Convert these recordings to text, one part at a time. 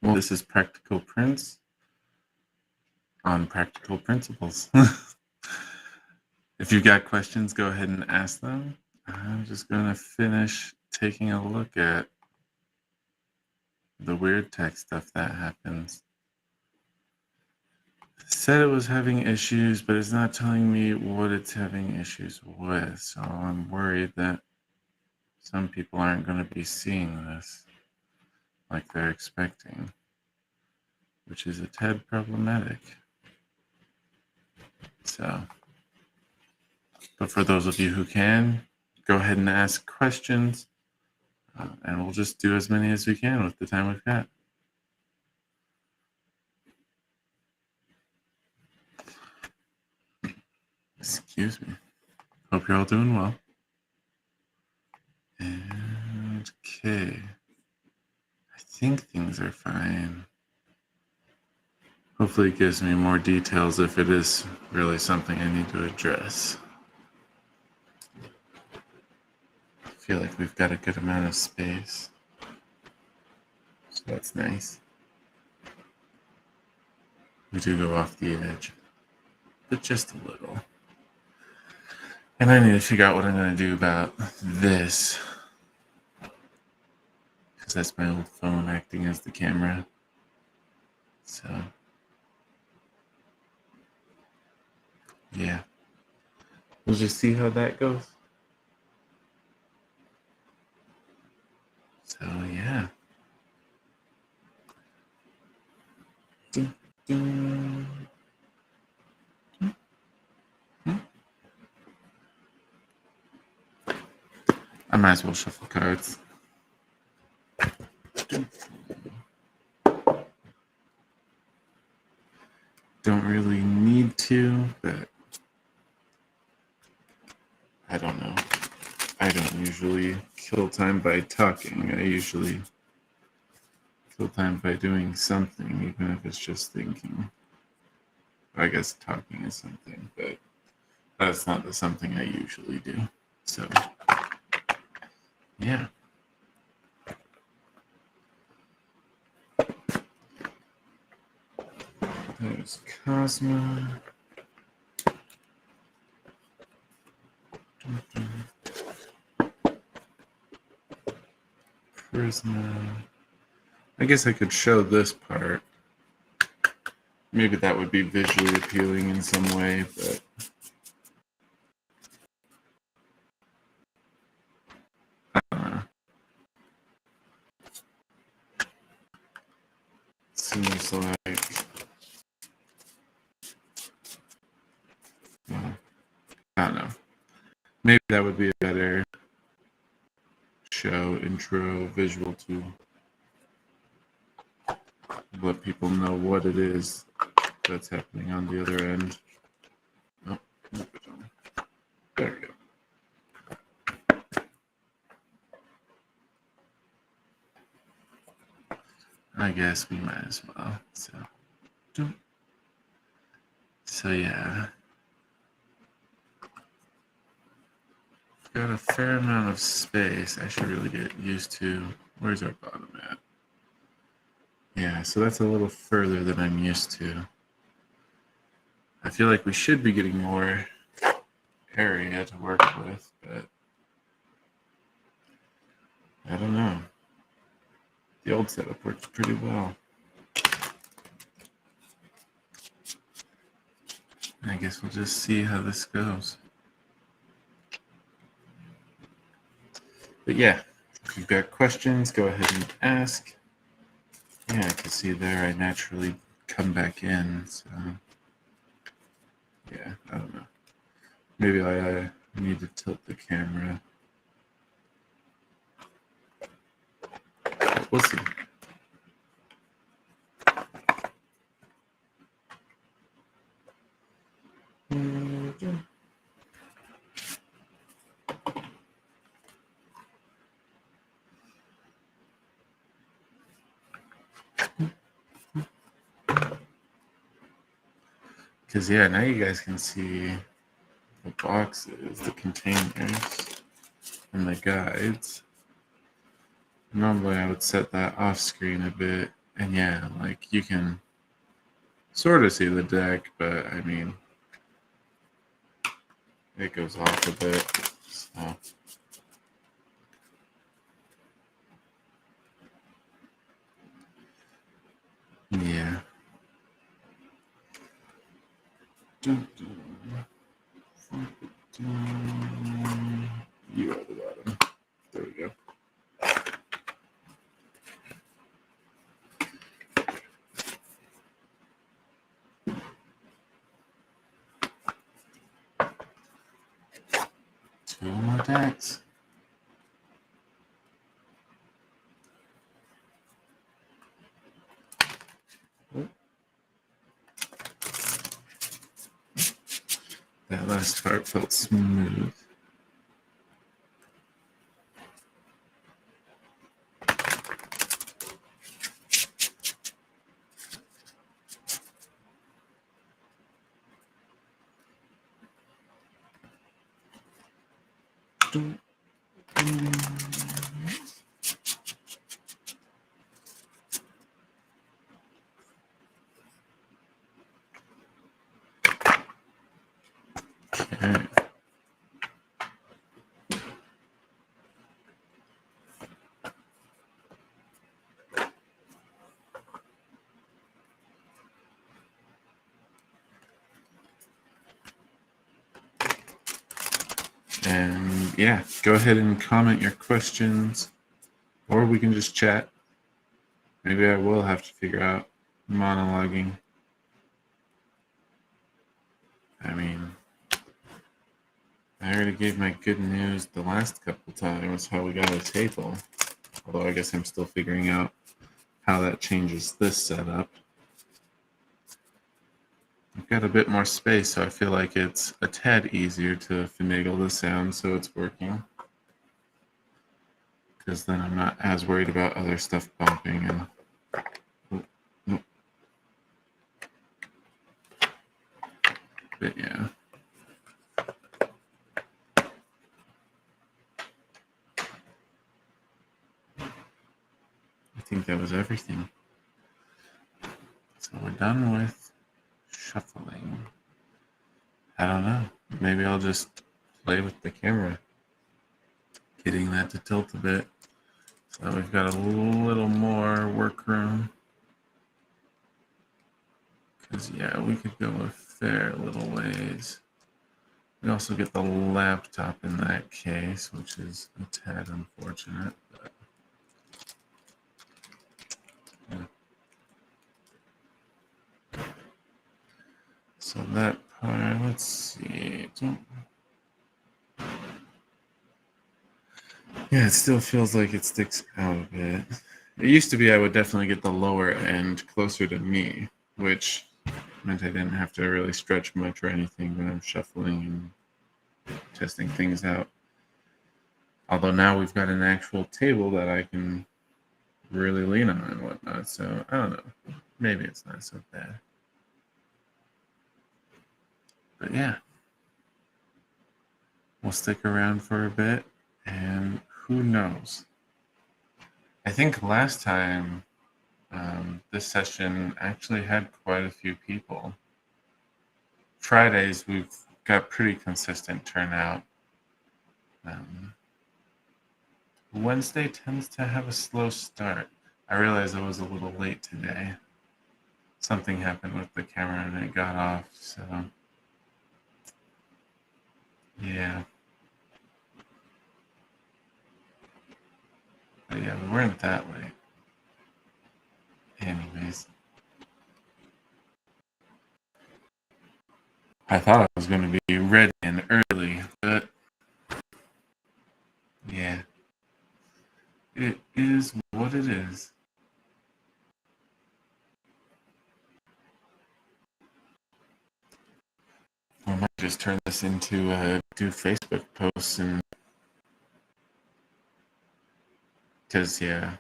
Well, this is Practical Prince on Practical Principles. If you've got questions, go ahead and ask them. I'm just going to finish taking a look at the weird tech stuff that happens. It said it was having issues, but it's not telling me what it's having issues with. So I'm worried that some people aren't going to be seeing this like they're expecting, which is a tad problematic. So, but for those of you who can, go ahead and ask questions, and we'll just do as many as we can with the time we've got. Excuse me. Hope you're all doing well. And okay, I think things are fine. Hopefully it gives me more details if it is really something I need to address. I feel like we've got a good amount of space, so that's nice. We do go off the edge, but just a little. And I need to figure out what I'm going to do about this, because that's my old phone acting as the camera. So, yeah. We'll just see how that goes. So, yeah. I might as well shuffle cards. Don't really need to, but I don't know. I don't usually kill time by talking. I usually kill time by doing something, even if it's just thinking. I guess talking is something, but that's not the something I usually do. So, yeah. There's Cosmo. Prisma. I guess I could show this part. Maybe that would be visually appealing in some way, but I don't know. Seems like, well, I don't know. Maybe that would be a better show, intro, visual to let people know what it is that's happening on the other end. Oh, there we go. I guess we might as well. So yeah. Got a fair amount of space. I should really get used to. Where's our bottom at? Yeah, so that's a little further than I'm used to. I feel like we should be getting more area to work with, but I don't know. The old setup works pretty well. I guess we'll just see how this goes. But yeah, if you've got questions, go ahead and ask. Yeah, I can see there I naturally come back in, so yeah, I don't know. Maybe I need to tilt the camera. We'll see. Because yeah, now you guys can see the boxes, the containers, and the guides. Normally I would set that off screen a bit And yeah, like you can sort of see the deck, but I mean, it goes off a bit. So. Yeah. You at the bottom. There we go. Two more decks. That last part felt smooth. Okay. And yeah, go ahead and comment your questions, or we can just chat. Maybe I will have to figure out monologuing. I mean, I already gave my good news the last couple times how we got a table. Although I guess I'm still figuring out how that changes this setup. I've got a bit more space, so I feel like it's a tad easier to finagle the sound so it's working. Because then I'm not as worried about other stuff bumping and... But yeah. I think that was everything. So we're done with shuffling. I don't know. Maybe I'll just play with the camera, getting that to tilt a bit. So we've got a little more work room. Because, yeah, we could go a fair little ways. We also get the laptop in that case, which is a tad unfortunate. But, yeah. So that part, let's see. Yeah, it still feels like it sticks out a bit. It used to be I would definitely get the lower end closer to me, which meant I didn't have to really stretch much or anything when I'm shuffling and testing things out. Although now we've got an actual table that I can really lean on and whatnot, so I don't know. Maybe it's not so bad. But yeah, we'll stick around for a bit, and who knows? I think last time this session actually had quite a few people. Fridays, we've got pretty consistent turnout. Wednesday tends to have a slow start. I realized I was a little late today. Something happened with the camera and it got off, so yeah. But yeah, we weren't that late. Anyways. I thought I was going to be ready and early, but yeah. It is what it is. I might just turn this into do Facebook posts and because yeah,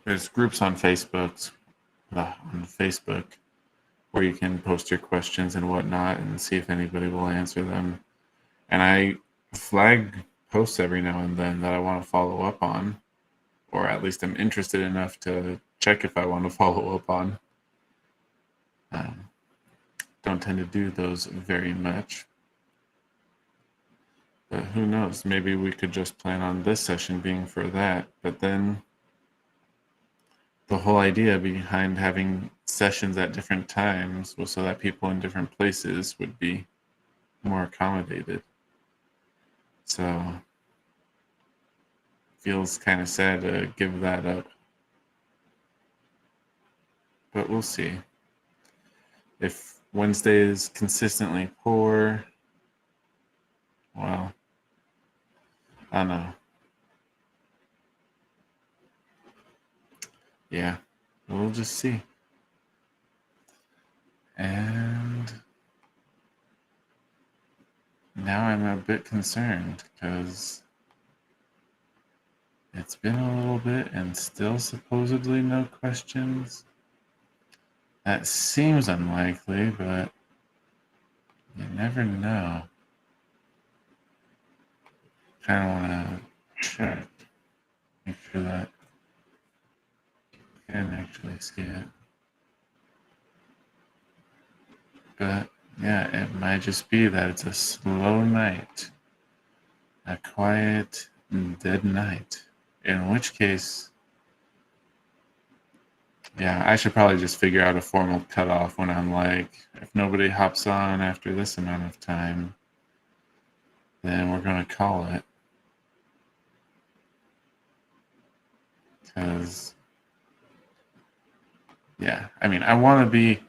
there's groups on Facebook where you can post your questions and whatnot and see if anybody will answer them. And I flag posts every now and then that I want to follow up on, or at least I'm interested enough to check if I want to follow up on. Don't tend to do those very much. But who knows? Maybe we could just plan on this session being for that. But then the whole idea behind having sessions at different times was so that people in different places would be more accommodated. So feels kind of sad to give that up. But we'll see. If Wednesday is consistently poor, well, I don't know. Yeah, we'll just see. And now I'm a bit concerned because it's been a little bit and still supposedly no questions. That seems unlikely, but you never know. Kind of want to check, make sure that I can actually see it. But yeah, it might just be that it's a slow night, a quiet, dead night. In which case, yeah, I should probably just figure out a formal cutoff when I'm like, if nobody hops on after this amount of time, then we're going to call it. Because, yeah, I mean, I want to be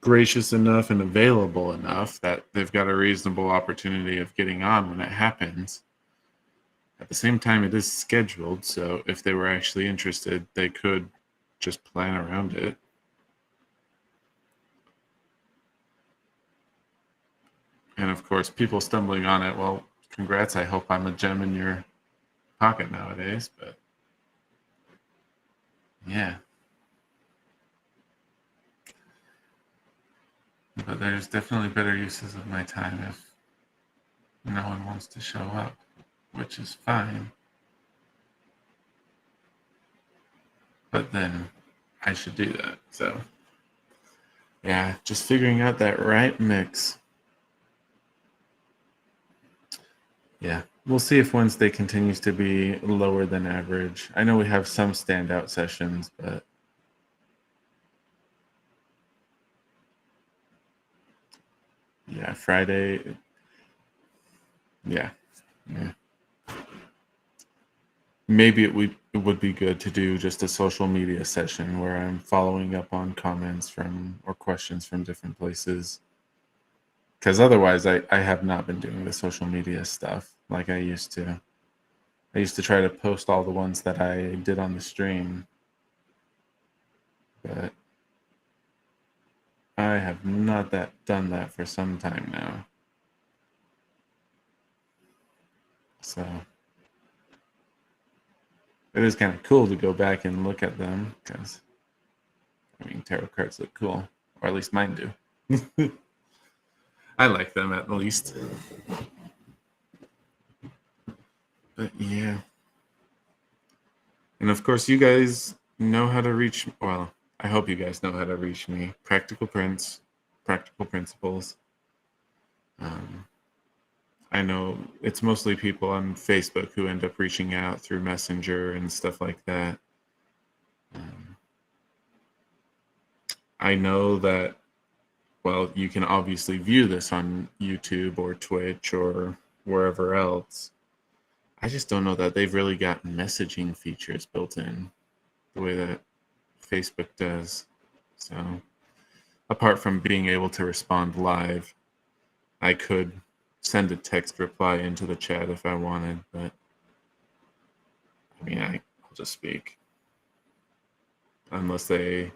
gracious enough and available enough that they've got a reasonable opportunity of getting on when it happens. At the same time, it is scheduled, so if they were actually interested, they could just plan around it. And of course, people stumbling on it, well, congrats. I hope I'm a gem in your pocket nowadays, but yeah. But there's definitely better uses of my time if no one wants to show up, which is fine. But then I should do that. So yeah, just figuring out that right mix. Yeah, we'll see if Wednesday continues to be lower than average. I know we have some standout sessions, but yeah, Friday, yeah. Maybe it would be good to do just a social media session where I'm following up on comments from or questions from different places. Because otherwise, I have not been doing the social media stuff like I used to. I used to try to post all the ones that I did on the stream, but I have not done that for some time now. So it is kind of cool to go back and look at them because, I mean, tarot cards look cool, or at least mine do. I like them at least. But yeah. And of course, you guys know how to reach. Well, I hope you guys know how to reach me. Practical Prince, Practical Principles. I know it's mostly people on Facebook who end up reaching out through Messenger and stuff like that. I know that, well, you can obviously view this on YouTube or Twitch or wherever else. I just don't know that they've really got messaging features built in the way that Facebook does. So, apart from being able to respond live, I could send a text reply into the chat if I wanted, but I mean, I'll just speak. Unless I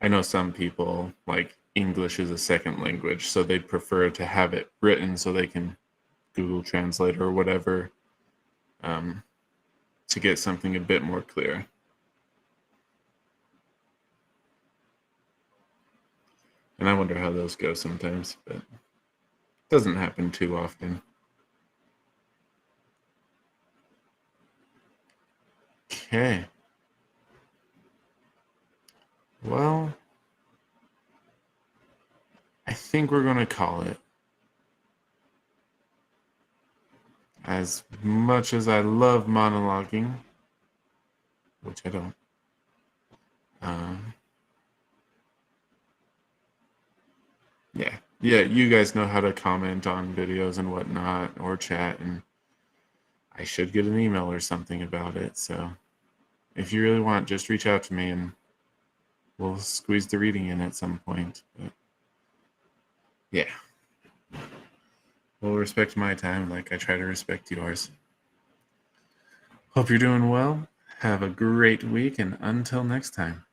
know some people, like English is a second language, so they prefer to have it written so they can Google Translate or whatever to get something a bit more clear. And I wonder how those go sometimes, but it doesn't happen too often. Okay. Well, I think we're going to call it. As much as I love monologuing, which I don't, um, yeah, you guys know how to comment on videos and whatnot, or chat, and I should get an email or something about it. So if you really want, just reach out to me and we'll squeeze the reading in at some point. But yeah, we'll respect my time like I try to respect yours. Hope you're doing well. Have a great week, and until next time.